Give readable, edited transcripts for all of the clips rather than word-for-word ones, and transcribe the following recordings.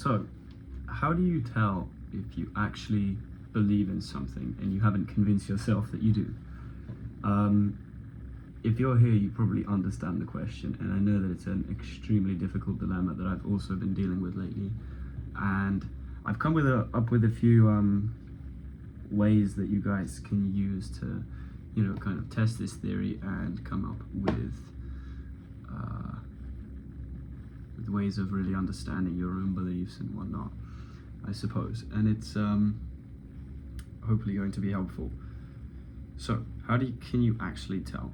So, how do you tell if you actually believe in something and you haven't convinced yourself that you do? If you're here, you probably understand the question, and I know that it's an extremely difficult dilemma that I've also been dealing with lately. And I've come up with a few ways that you guys can use to, kind of test this theory and come up with ways of really understanding your own beliefs and whatnot, I suppose. And it's hopefully going to be helpful. So, can you actually tell?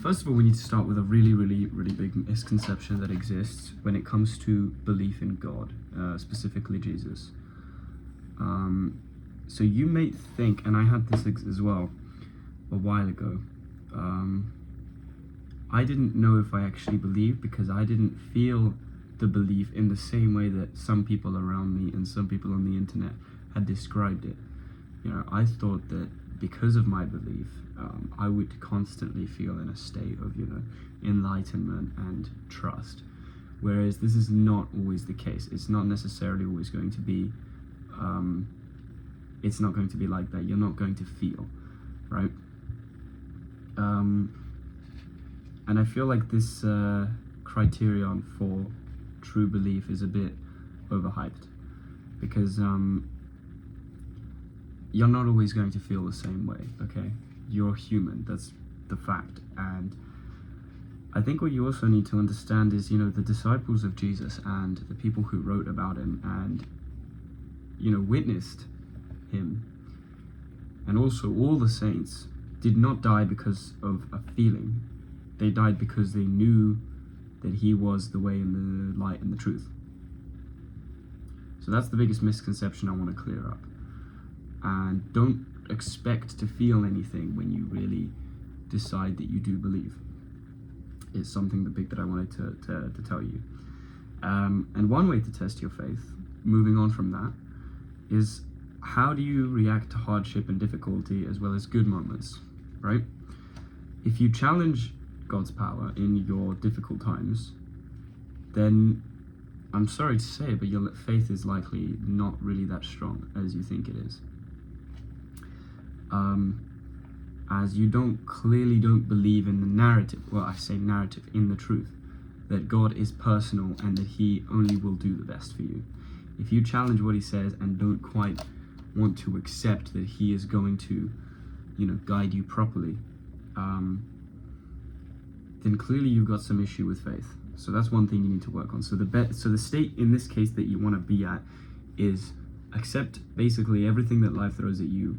First of all, we need to start with a really, really, really big misconception that exists when it comes to belief in God, specifically Jesus. So you may think, and I had this as well a while ago, I didn't know if I actually believed because I didn't feel the belief in the same way that some people around me and some people on the internet had described it. I thought that because of my belief, I would constantly feel in a state of, enlightenment and trust. Whereas this is not always the case. It's not necessarily always going to be, it's not going to be like that. You're not going to feel, right? And I feel like this criterion for true belief is a bit overhyped because you're not always going to feel the same way, okay? You're human, that's the fact. And I think what you also need to understand is, the disciples of Jesus and the people who wrote about him and, witnessed him, and also all the saints did not die because of a feeling. They died because they knew that he was the way and the light and the truth. So that's the biggest misconception I want to clear up. And don't expect to feel anything when you really decide that you do believe. It's something big that I wanted to tell you. And one way to test your faith, moving on from that, is how do you react to hardship and difficulty as well as good moments, right? If you challenge God's power in your difficult times, then I'm sorry to say, but your faith is likely not really that strong as you think it is. As you clearly don't believe in the narrative, well, I say narrative, in the truth, that God is personal and that he only will do the best for you. If you challenge what he says and don't quite want to accept that he is going to, guide you properly, then clearly you've got some issue with faith. So that's one thing you need to work on. So the state in this case that you want to be at is accept basically everything that life throws at you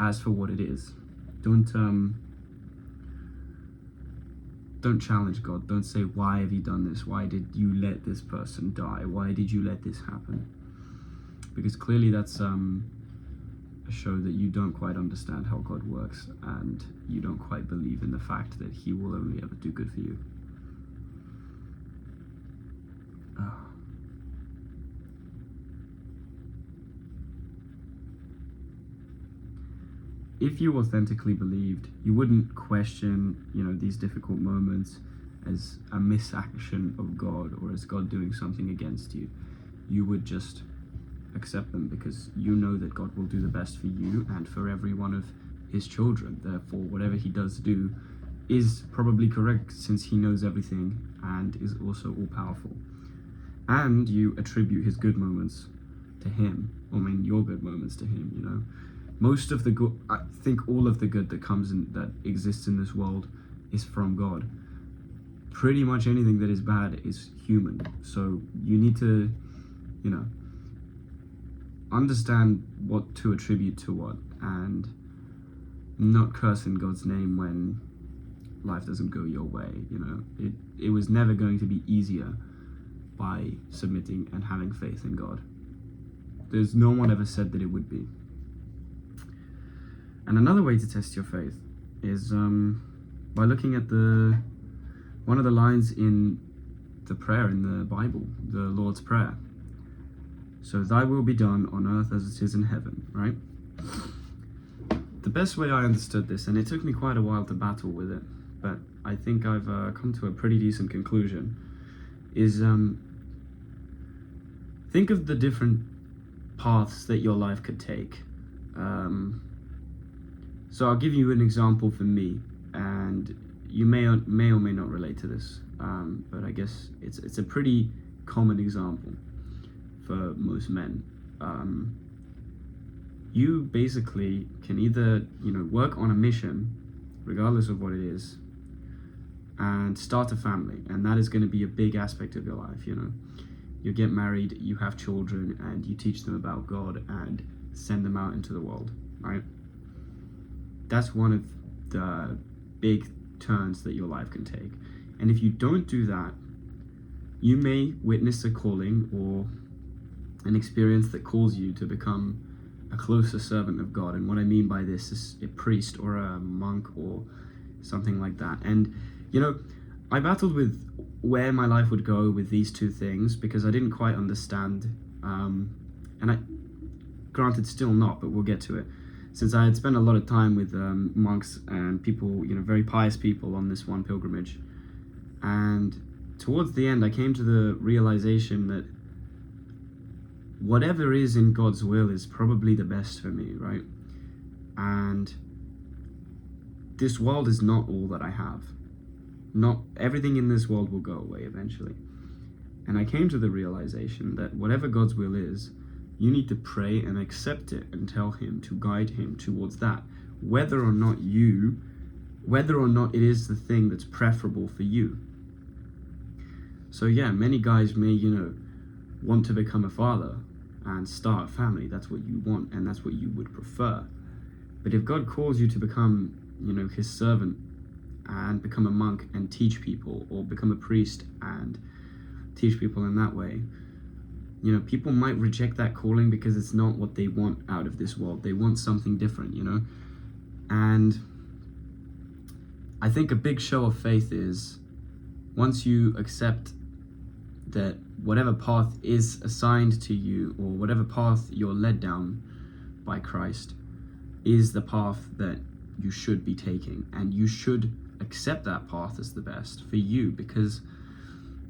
as for what it is. Don't challenge God. Don't say, why have you done this? Why did you let this person die? Why did you let this happen? Because clearly that's a show that you don't quite understand how God works and you don't quite believe in the fact that he will only ever do good for you. If you authentically believed, you wouldn't question, these difficult moments as a misaction of God or as God doing something against you. You would just accept them because you know that God will do the best for you and for every one of his children. Therefore, whatever he does do is probably correct since he knows everything and is also all-powerful. And you attribute his good moments to him, your good moments to him, Most of the good, I think all of the good that exists in this world is from God. Pretty much anything that is bad is human. So you need to, understand what to attribute to what and not curse in God's name when life doesn't go your way, It was never going to be easier by submitting and having faith in God. There's no one ever said that it would be. And another way to test your faith is by looking at one of the lines in the prayer in the Bible, the Lord's Prayer. So, thy will be done on earth as it is in heaven, right? The best way I understood this, and it took me quite a while to battle with it, but I think I've come to a pretty decent conclusion, is think of the different paths that your life could take. So I'll give you an example for me, and you may or may not relate to this, but I guess it's a pretty common example for most men. You basically can either, work on a mission, regardless of what it is, and start a family, and that is going to be a big aspect of your life. You get married, you have children, and you teach them about God and send them out into the world, right? That's one of the big turns that your life can take. And if you don't do that, you may witness a calling or an experience that calls you to become a closer servant of God. And what I mean by this is a priest or a monk or something like that. And I battled with where my life would go with these two things because I didn't quite understand, and I, granted, still not, but we'll get to it. Since I had spent a lot of time with monks and people, very pious people on this one pilgrimage, and towards the end, I came to the realization that whatever is in God's will is probably the best for me, right? And this world is not all that I have. Not everything in this world will go away eventually. And I came to the realization that whatever God's will is, you need to pray and accept it and tell him to guide him towards that, whether or not it is the thing that's preferable for you. So yeah, many guys may, want to become a father and start a family. That's what you want and that's what you would prefer. But if God calls you to become, his servant and become a monk and teach people, or become a priest and teach people in that way, people might reject that calling because it's not what they want out of this world. They want something different, And I think a big show of faith is once you accept that whatever path is assigned to you, or whatever path you're led down by Christ, is the path that you should be taking, and you should accept that path as the best for you, because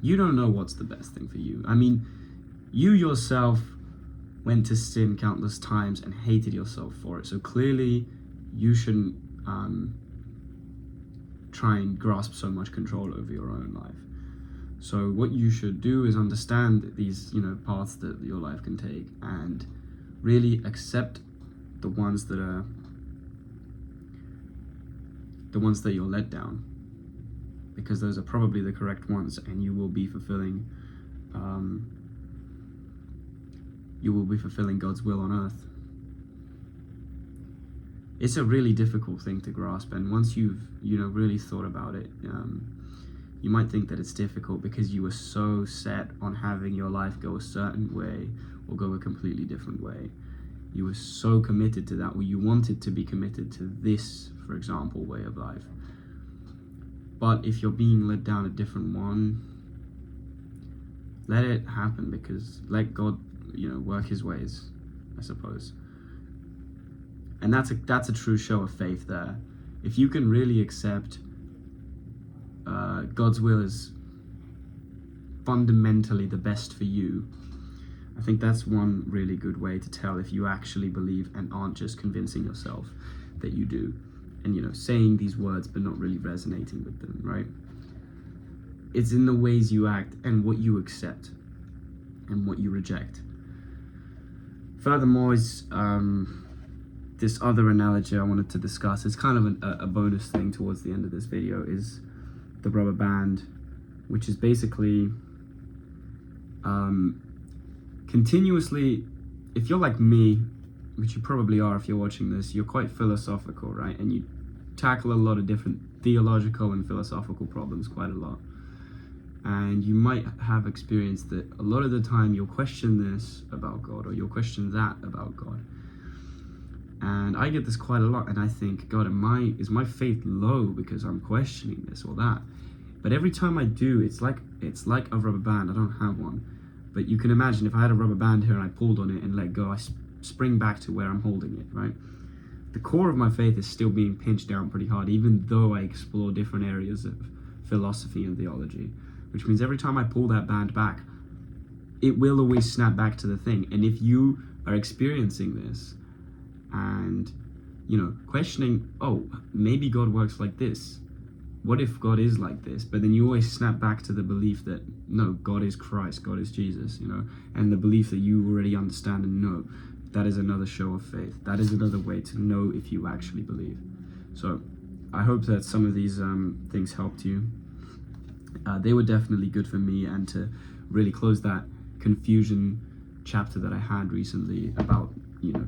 you don't know what's the best thing for you. I mean, you yourself went to sin countless times and hated yourself for it, so clearly you shouldn't try and grasp so much control over your own life. So what you should do is understand these paths that your life can take, and really accept the ones that you're led down, because those are probably the correct ones, and you will be fulfilling God's will on earth. It's a really difficult thing to grasp, and once you've really thought about it, you might think that it's difficult because you were so set on having your life go a certain way or go a completely different way. You were so committed to that, or you wanted to be committed to this, for example, way of life. But if you're being led down a different one, let it happen, because let God, work his ways, I suppose. And that's a true show of faith there. If you can really accept God's will is fundamentally the best for you, I think that's one really good way to tell if you actually believe and aren't just convincing yourself that you do, and saying these words but not really resonating with them, right? It's in the ways you act and what you accept and what you reject. Furthermore, is this other analogy I wanted to discuss. It's kind of a bonus thing towards the end of this video, is the rubber band, which is basically continuously, if you're like me, which you probably are if you're watching this, you're quite philosophical, right? And you tackle a lot of different theological and philosophical problems quite a lot. And you might have experienced that a lot of the time you'll question this about God, or you'll question that about God. And I get this quite a lot, and I think, God, is my faith low because I'm questioning this or that? But every time I do, it's like a rubber band. I don't have one, but you can imagine if I had a rubber band here and I pulled on it and let go, I spring back to where I'm holding it, right? The core of my faith is still being pinched down pretty hard, even though I explore different areas of philosophy and theology, which means every time I pull that band back, it will always snap back to the thing. And if you are experiencing this and, questioning, oh, maybe God works like this. What if God is like this? But then you always snap back to the belief that, no, God is Christ, God is Jesus, and the belief that you already understand and know. That is another show of faith. That is another way to know if you actually believe. So I hope that some of these things helped you. They were definitely good for me, and to really close that confusion chapter that I had recently about,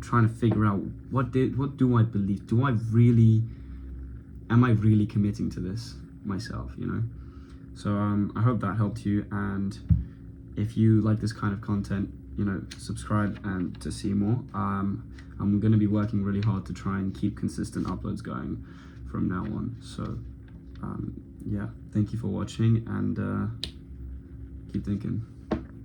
trying to figure out what do I believe? Am I really committing to this myself, So I hope that helped you, and if you like this kind of content, subscribe and to see more. I'm going to be working really hard to try and keep consistent uploads going from now on. So yeah, thank you for watching, and keep thinking.